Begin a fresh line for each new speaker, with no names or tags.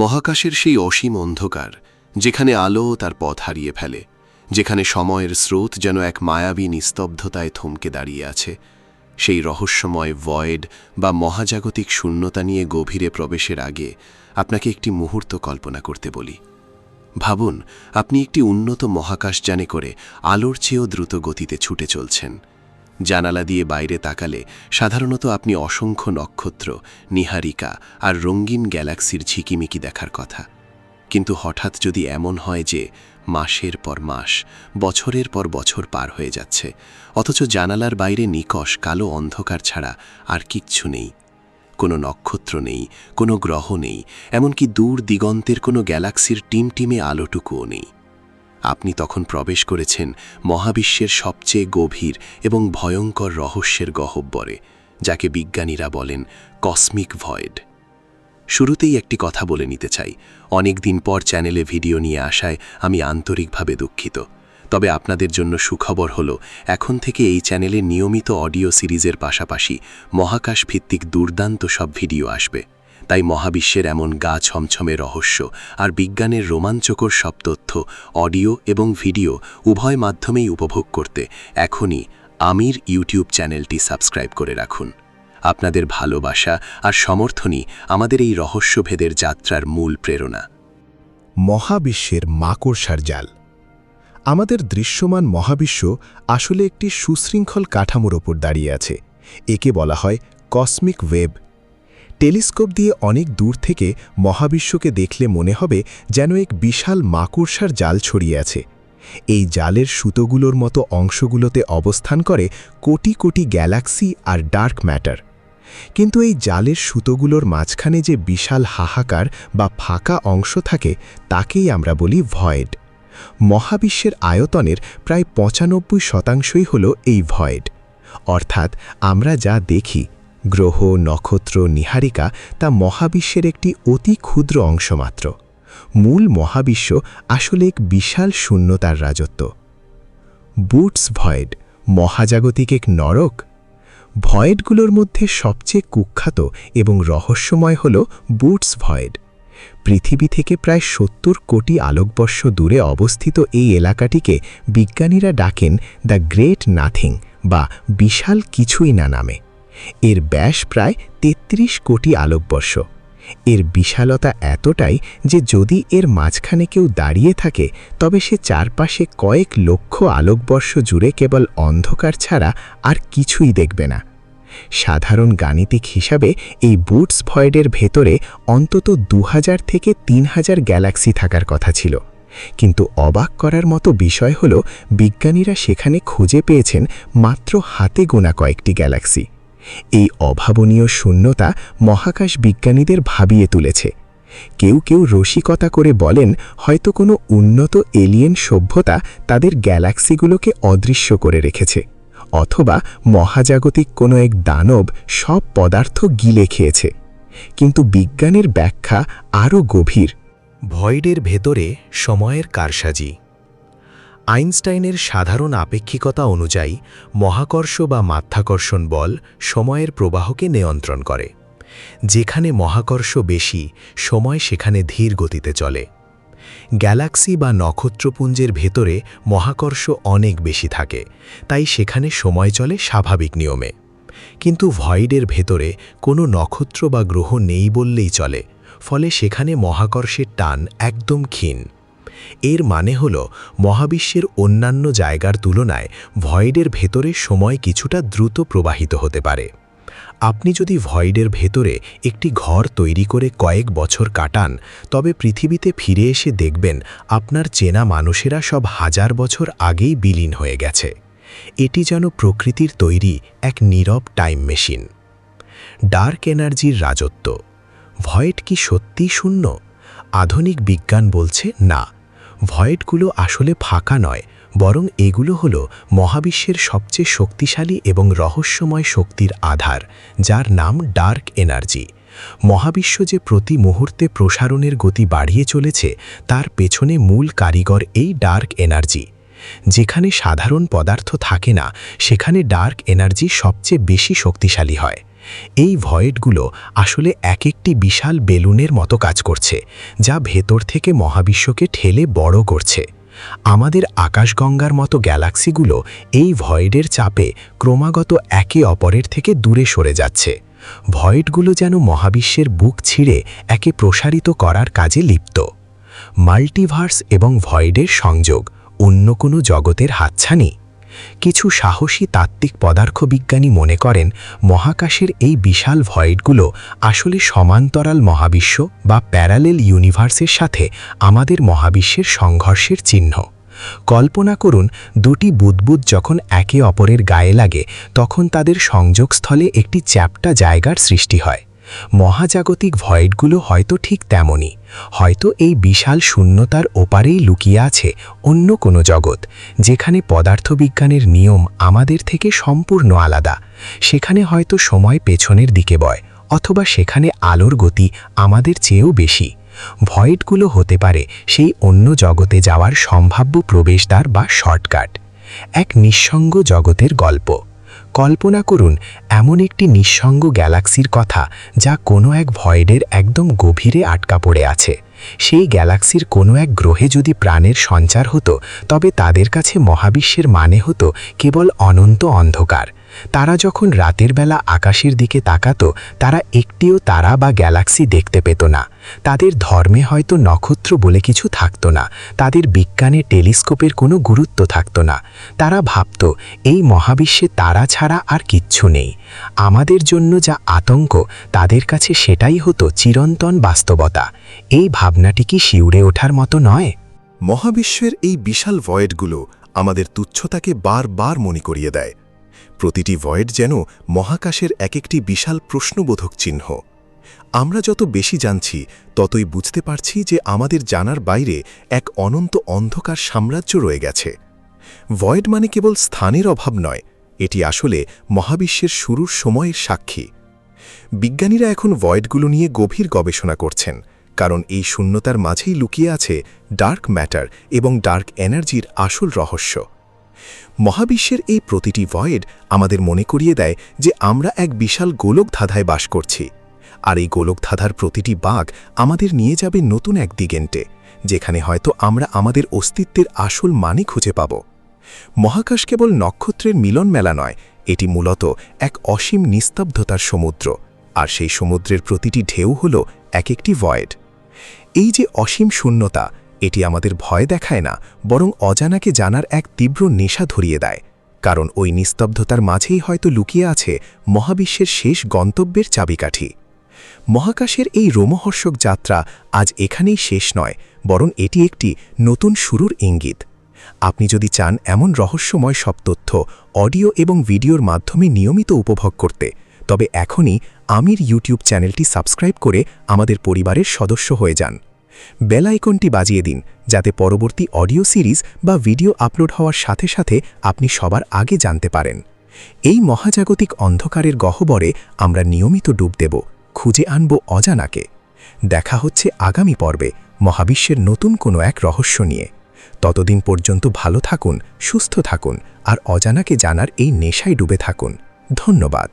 মহাকাশের সেই অসীম অন্ধকার, যেখানে আলো তার পথ হারিয়ে ফেলে, যেখানে সময়ের স্রোত যেন এক মায়াবী নিস্তব্ধতায় থমকে দাঁড়িয়ে আছে, সেই রহস্যময় ভয়েড বা মহাজাগতিক শূন্যতা নিয়ে গভীরে প্রবেশের আগে আপনাকে একটি মুহূর্ত কল্পনা করতে বলি। ভাবুন, আপনি একটি উন্নত মহাকাশযানে করে আলোর চেয়েও দ্রুত গতিতে ছুটে চলছেন। জানালা দিয়ে বাইরে তাকালে সাধারণত আপনি অসংখ্য নক্ষত্র, নীহারিকা আর রঙিন গ্যালাক্সির ঝিকিমিকি দেখার কথা। কিন্তু হঠাৎ যদি এমন হয় যে মাসের পর মাস, বছরের পর বছর পার হয়ে যাচ্ছে, অথচ জানালার বাইরে নিকষ কালো অন্ধকার ছাড়া আর কিচ্ছু নেই, কোনো নক্ষত্র নেই, কোনো গ্রহ নেই, এমনকি দূর দিগন্তের কোনো গ্যালাক্সির টিমটিমে আলোটুকুও নেই, আপনি তখন প্রবেশ করেছেন মহাবিশ্বের সবচেয়ে গভীর এবং ভয়ঙ্কর রহস্যের গহ্বরে, যাকে বিজ্ঞানীরা বলেন কসমিক ভয়েড। শুরুতেই একটি কথা বলে নিতে চাই, অনেক দিন পর চ্যানেলে ভিডিও নিয়ে আসায় আমি আন্তরিকভাবে দুঃখিত। তবে আপনাদের জন্য সুখবর হলো, এখন থেকে এই চ্যানেলে নিয়মিত অডিও সিরিজের পাশাপাশি মহাকাশ ভিত্তিক দুর্দান্ত সব ভিডিও আসবে। তাই মহাবিশ্বের এমন গা ছমছমে রহস্য আর বিজ্ঞানের রোমাঞ্চকর সব তথ্য অডিও এবং ভিডিও উভয় মাধ্যমেই উপভোগ করতে এখনই আমির ইউটিউব চ্যানেলটি সাবস্ক্রাইব করে রাখুন। আপনাদের ভালোবাসা আর সমর্থনই আমাদের এই রহস্যভেদের যাত্রার মূল প্রেরণা।
মহাবিশ্বের মাকড়সার জাল। আমাদের দৃশ্যমান মহাবিশ্ব আসলে একটি সুশৃঙ্খল কাঠামোর ওপর দাঁড়িয়ে আছে। একে বলা হয় কসমিক ওয়েব। টেলিস্কোপ দিয়ে অনেক দূর থেকে মহাবিশ্বকে দেখলে মনে হবে যেন এক বিশাল মাকড়সার জাল ছড়িয়ে আছে। এই জালের সুতোগুলোর মতো অংশগুলোতে অবস্থান করে কোটি কোটি গ্যালাক্সি আর ডার্ক ম্যাটার। কিন্তু এই জালের সুতোগুলোর মাঝখানে যে বিশাল হাহাকার বা ফাঁকা অংশ থাকে, তাকেই আমরা বলি ভয়েড। মহাবিশ্বের আয়তনের প্রায় ৯৫% হল এই ভয়েড। অর্থাৎ আমরা যা দেখি, গ্রহ, নক্ষত্র, নীহারিকা, তা মহাবিশ্বের একটি অতি ক্ষুদ্র অংশ মাত্র। মূল মহাবিশ্ব আসলে এক বিশাল শূন্যতার রাজত্ব। বুটস ভয়েড, মহাজাগতিক এক নরক। ভয়েডগুলোর মধ্যে সবচেয়ে কুখ্যাত এবং রহস্যময় হল বুটস ভয়েড। পৃথিবী থেকে প্রায় ৭০ কোটি আলোকবর্ষ দূরে অবস্থিত এই এলাকাটিকে বিজ্ঞানীরা ডাকেন দ্য গ্রেট নাথিং বা বিশাল কিছুই না নামে। এর ব্যাস প্রায় ৩৩ কোটি আলোকবর্ষ। এর বিশালতা এতটাই যে যদি এর মাঝখানে কেউ দাঁড়িয়ে থাকে, তবে সে চারপাশে কয়েক লক্ষ আলোকবর্ষ জুড়ে কেবল অন্ধকার ছাড়া আর কিছুই দেখবে না। সাধারণ গাণিতিক হিসাবে এই বুটস ভয়েডের ভেতরে অন্তত ২০০০ থেকে ৩০০০ গ্যালাক্সি থাকার কথা ছিল। কিন্তু অবাক করার মতো বিষয় হল, বিজ্ঞানীরা সেখানে খুঁজে পেয়েছেন মাত্র হাতে গোনা কয়েকটি গ্যালাক্সি। এই অভাবনীয় শূন্যতা মহাকাশ বিজ্ঞানীদের ভাবিয়ে তুলেছে। কেউ কেউ রসিকতা করে বলেন, হয়তো কোনো উন্নত এলিয়েন সভ্যতা তাদের গ্যালাক্সিগুলোকে অদৃশ্য করে রেখেছে, অথবা মহাজাগতিক কোনো এক দানব সব পদার্থ গিলে খেয়েছে। কিন্তু বিজ্ঞানের ব্যাখ্যা আরও গভীর।
ভয়েডের ভেতরে সময়ের কারসাজি। আইনস্টাইনের সাধারণ আপেক্ষিকতা অনুযায়ী মহাকর্ষ বা মাধ্যাকর্ষণ বল সময়ের প্রবাহকে নিয়ন্ত্রণ করে। যেখানে মহাকর্ষ বেশি, সময় সেখানে ধীর গতিতে চলে। গ্যালাক্সি বা নক্ষত্রপুঞ্জের ভেতরে মহাকর্ষ অনেক বেশি থাকে, তাই সেখানে সময় চলে স্বাভাবিক নিয়মে। কিন্তু ভয়েডের ভেতরে কোনো নক্ষত্র বা গ্রহ নেই বললেই চলে, ফলে সেখানে মহাকর্ষের টান একদম ক্ষীণ। এর মানে হল, মহাবিশ্বের অন্যান্য জায়গার তুলনায় ভয়েডের ভেতরে সময় কিছুটা দ্রুত প্রবাহিত হতে পারে। আপনি যদি ভয়েডের ভেতরে একটি ঘর তৈরি করে কয়েক বছর কাটান, তবে পৃথিবীতে ফিরে এসে দেখবেন আপনার চেনা মানুষেরা সব হাজার বছর আগেই বিলীন হয়ে গেছে। এটি যেন প্রকৃতির তৈরি এক নীরব টাইম মেশিন। ডার্ক এনার্জির রাজত্ব। ভয়েড কি সত্যিই শূন্য? আধুনিক বিজ্ঞান বলছে না, ভয়েডগুলো আসলে ফাঁকা নয়, বরং এগুলো হলো মহাবিশ্বের সবচেয়ে শক্তিশালী এবং রহস্যময় শক্তির আধার, যার নাম ডার্ক এনার্জি। মহাবিশ্ব যে প্রতি মুহূর্তে প্রসারণের গতি বাড়িয়ে চলেছে, তার পেছনে মূল কারিগর এই ডার্ক এনার্জি। যেখানে সাধারণ পদার্থ থাকে না, সেখানে ডার্ক এনার্জি সবচেয়ে বেশি শক্তিশালী হয়। এই ভয়েডগুলো আসলে এক একটি বিশাল বেলুনের মতো কাজ করছে, যা ভেতর থেকে মহাবিশ্বকে ঠেলে বড় করছে। আমাদের আকাশগঙ্গার মতো গ্যালাক্সিগুলো এই ভয়েডের চাপে ক্রমাগত একে অপরের থেকে দূরে সরে যাচ্ছে। ভয়েডগুলো যেন মহাবিশ্বের বুক ছিঁড়ে একে প্রসারিত করার কাজে লিপ্ত। মাল্টিভার্স এবং ভয়েডের সংযোগ অন্য কোনো জগতের হাতছানি? কিছু সাহসী তাত্ত্বিক পদার্থবিজ্ঞানী মনে করেন মহাকাশের এই বিশাল ভয়েডগুলো আসলে সমান্তরাল মহাবিশ্ব বা প্যারালেল ইউনিভার্সের সাথে আমাদের মহাবিশ্বের সংঘর্ষের চিহ্ন। কল্পনা করুন, দুটি বুদবুদ যখন একে অপরের গায়ে লাগে তখন তাদের সংযোগস্থলে একটি চ্যাপ্টা জায়গার সৃষ্টি হয়। মহাজাগতিক ভয়েডগুলো হয়তো ঠিক তেমনই। হয়তো এই বিশাল শূন্যতার ওপারেই লুকিয়ে আছে অন্য কোনো জগৎ, যেখানে পদার্থবিজ্ঞানের নিয়ম আমাদের থেকে সম্পূর্ণ আলাদা। সেখানে হয়তো সময় পেছনের দিকে বয়, অথবা সেখানে আলোর গতি আমাদের চেয়েও বেশি। ভয়েডগুলো হতে পারে সেই অন্য জগতে যাওয়ার সম্ভাব্য প্রবেশদ্বার বা শর্টকাট। এক নিঃসঙ্গ জগতের গল্প। কল্পনা করুন এমন একটি নিঃসঙ্গ গ্যালাক্সির কথা যা কোনো এক ভয়েডের একদম গভীরে আটকা পড়ে আছে। সেই গ্যালাক্সির কোনো এক গ্রহে যদি প্রাণের সঞ্চার হতো, তবে তাদের কাছে মহাবিশ্বের মানে হতো কেবল অনন্ত অন্ধকার। তারা যখন রাতের বেলা আকাশের দিকে তাকাতো, তারা একটিও তারা বা গ্যালাক্সি দেখতে পেত না। তাদের ধর্মে হয়তো নক্ষত্র বলে কিছু থাকতো না, তাদের বিজ্ঞানে টেলিস্কোপের কোনো গুরুত্ব থাকতো না। তারা ভাবত এই মহাবিশ্বে তারা ছাড়া আর কিচ্ছু নেই। আমাদের জন্য যা আতঙ্ক, তাদের কাছে সেটাই হতো চিরন্তন বাস্তবতা। এই ভাবনাটি কি শিউরে ওঠার মতো নয়?
মহাবিশ্বের এই বিশাল ভয়েডগুলো আমাদের তুচ্ছতাকে বারবার মনে করিয়ে দেয়। প্রতিটি ভয়েড যেন মহাকাশের এক একটি বিশাল প্রশ্নবোধক চিহ্ন। আমরা যত বেশি জানছি, ততই বুঝতে পারছি যে আমাদের জানার বাইরে এক অনন্ত অন্ধকার সাম্রাজ্য রয়ে গেছে। ভয়েড মানে কেবল স্থানের অভাব নয়, এটি আসলে মহাবিশ্বের শুরুর সময়ের সাক্ষী। বিজ্ঞানীরা এখন ভয়েডগুলো নিয়ে গভীর গবেষণা করছেন, কারণ এই শূন্যতার মাঝেই লুকিয়ে আছে ডার্ক ম্যাটার এবং ডার্ক এনার্জির আসল রহস্য। মহাবিশ্বের এই প্রতিটি ভয়েড আমাদের মনে করিয়ে দেয় যে আমরা এক বিশাল গোলকধাঁধায় বাস করছি, আর এই গোলকধাঁধার প্রতিটি বাঁক আমাদের নিয়ে যাবে নতুন এক দিগন্তে, যেখানে হয়তো আমরা আমাদের অস্তিত্বের আসল মানে খুঁজে পাব। মহাকাশ কেবল নক্ষত্রের মিলন মেলা নয়, এটি মূলত এক অসীম নিস্তব্ধতার সমুদ্র, আর সেই সমুদ্রের প্রতিটি ঢেউ হল এক একটি ভয়েড। এই যে অসীম শূন্যতা, এটি আমাদের ভয় দেখায় না, বরং অজানাকে জানার এক তীব্র নেশা ধরিয়ে দেয়, কারণ ওই নিস্তব্ধতার মাঝেই হয়তো লুকিয়ে আছে মহাবিশ্বের শেষ গন্তব্যের চাবিকাঠি। মহাকাশের এই রোমহর্ষক যাত্রা আজ এখানেই শেষ নয়, বরং এটি একটি নতুন শুরুর ইঙ্গিত। আপনি যদি চান এমন রহস্যময় সব তথ্য অডিও এবং ভিডিওর মাধ্যমে নিয়মিত উপভোগ করতে, তবে এখনই আমির ইউটিউব চ্যানেলটি সাবস্ক্রাইব করে আমাদের পরিবারের সদস্য হয়ে যান। বেল আইকনটি বাজিয়ে দিন, যাতে পরবর্তী অডিও সিরিজ বা ভিডিও আপলোড হওয়ার সাথে সাথে আপনি সবার আগে জানতে পারেন। এই মহাজাগতিক অন্ধকারের গহ্বরে আমরা নিয়মিত ডুব দেব, খুঁজে আনব অজানাকে। দেখা হচ্ছে আগামী পর্বে মহাবিশ্বের নতুন কোনো এক রহস্য নিয়ে। ততদিন পর্যন্ত ভালো থাকুন, সুস্থ থাকুন, আর অজানাকে জানার এই নেশায় ডুবে থাকুন। ধন্যবাদ।